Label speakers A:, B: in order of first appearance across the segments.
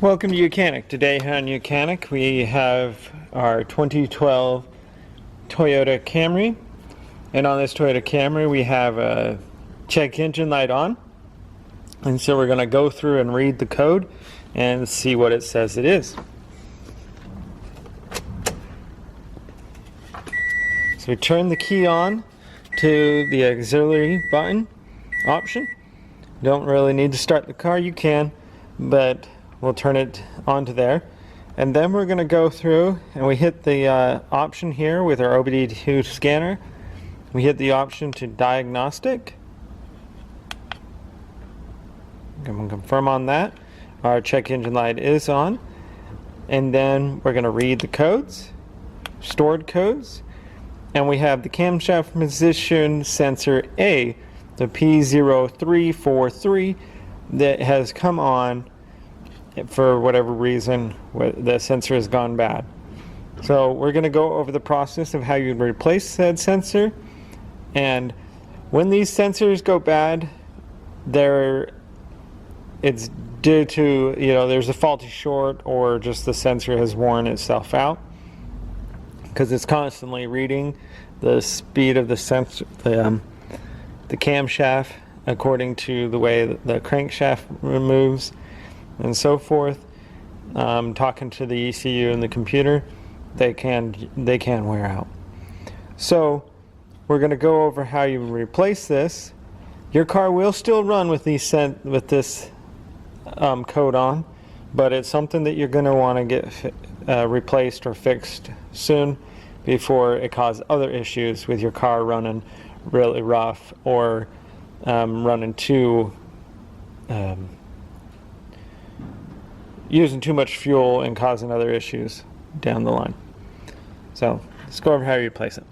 A: Welcome to YOUCANIC. Today on YOUCANIC we have our 2012 Toyota Camry, and on this Toyota Camry we have a check engine light on, and so we're going to go through and read the code and see what it says it is. So we turn the key on to the auxiliary button option. Don't really need to start the car, you can, but we'll turn it onto there, and then we're going to go through and we hit the option here with our OBD2 scanner. We hit the option to diagnostic. I'm going to confirm on that. Our check engine light is on, and then we're going to read the codes, stored codes, and we have the camshaft position sensor A, the P0343, that has come on. For whatever reason, the sensor has gone bad. So we're going to go over the process of how you replace said sensor. And when these sensors go bad, it's due to, there's a faulty short, or just the sensor has worn itself out, because it's constantly reading the speed of the sensor, the camshaft, according to the way that the crankshaft moves and so forth. Talking to the ECU and the computer, they can wear out. So we're going to go over how you replace this. Your car will still run with this code on, but it's something that you're going to want to get replaced or fixed soon before it causes other issues with your car running really rough, or running too using too much fuel and causing other issues down the line. So let's go over how you replace it.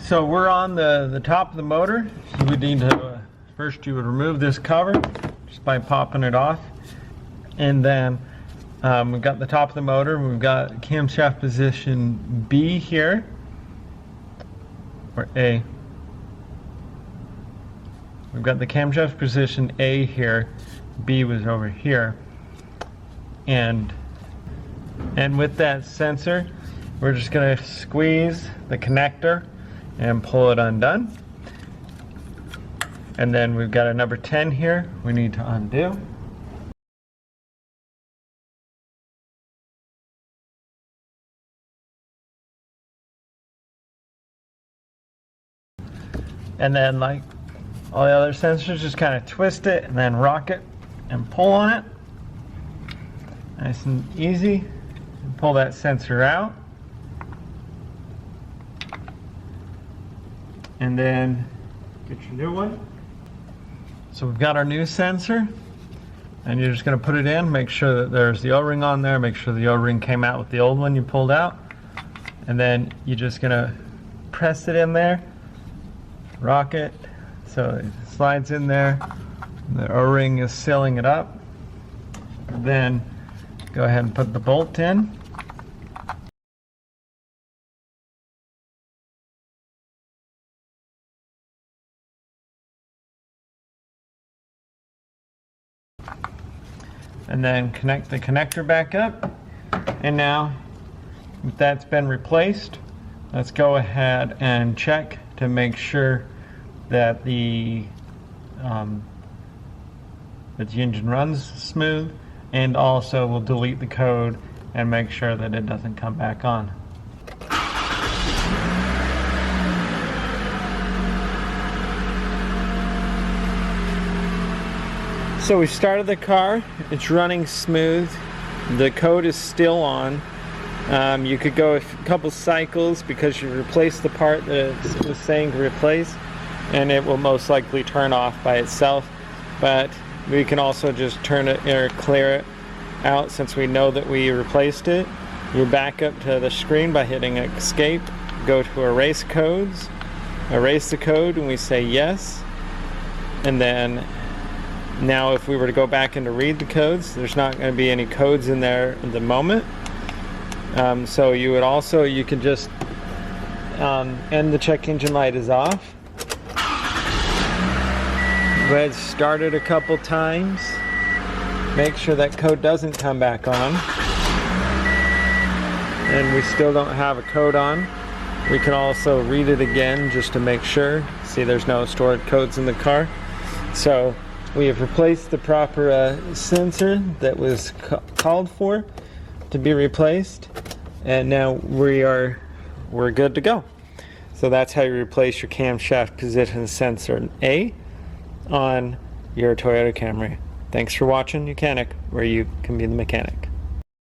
A: So we're on the top of the motor. So we need to first, you would remove this cover just by popping it off, and then we've got the top of the motor. We've got camshaft position B here, or A. We've got the camshaft position A here. B was over here. And with that sensor, we're just going to squeeze the connector and pull it undone. And then we've got a number 10 here we need to undo. And then, like all the other sensors, just kind of twist it and then rock it and pull on it. Nice and easy. Pull that sensor out, and then get your new one. So we've got our new sensor, and you're just going to put it in, make sure that there's the O-ring on there, make sure the O-ring came out with the old one you pulled out, and then you're just going to press it in there, rock it so it slides in there. The O-ring is sealing it up. Then go ahead and put the bolt in. And then connect the connector back up. And now that's been replaced, let's go ahead and check to make sure that the engine runs smooth. And also we'll delete the code and make sure that it doesn't come back on. So we started the car, it's running smooth, the code is still on. You could go a couple cycles because you replaced the part that it was saying to replace, and it will most likely turn off by itself. But we can also just turn it or clear it out since we know that we replaced it. You back up to the screen by hitting escape, go to erase codes, erase the code, and we say yes. And then now if we were to go back and to read the codes, there's not going to be any codes in there at the moment. So you could just end the check engine light is off. Go ahead, start it a couple times. make sure that code doesn't come back on. And we still don't have a code on. We can also read it again just to make sure. See, there's no stored codes in the car. So we have replaced the proper sensor that was called for to be replaced, and now we're good to go. So that's how you replace your camshaft position sensor A on your Toyota Camry. Thanks for watching YOUCANIC, where you can be the mechanic.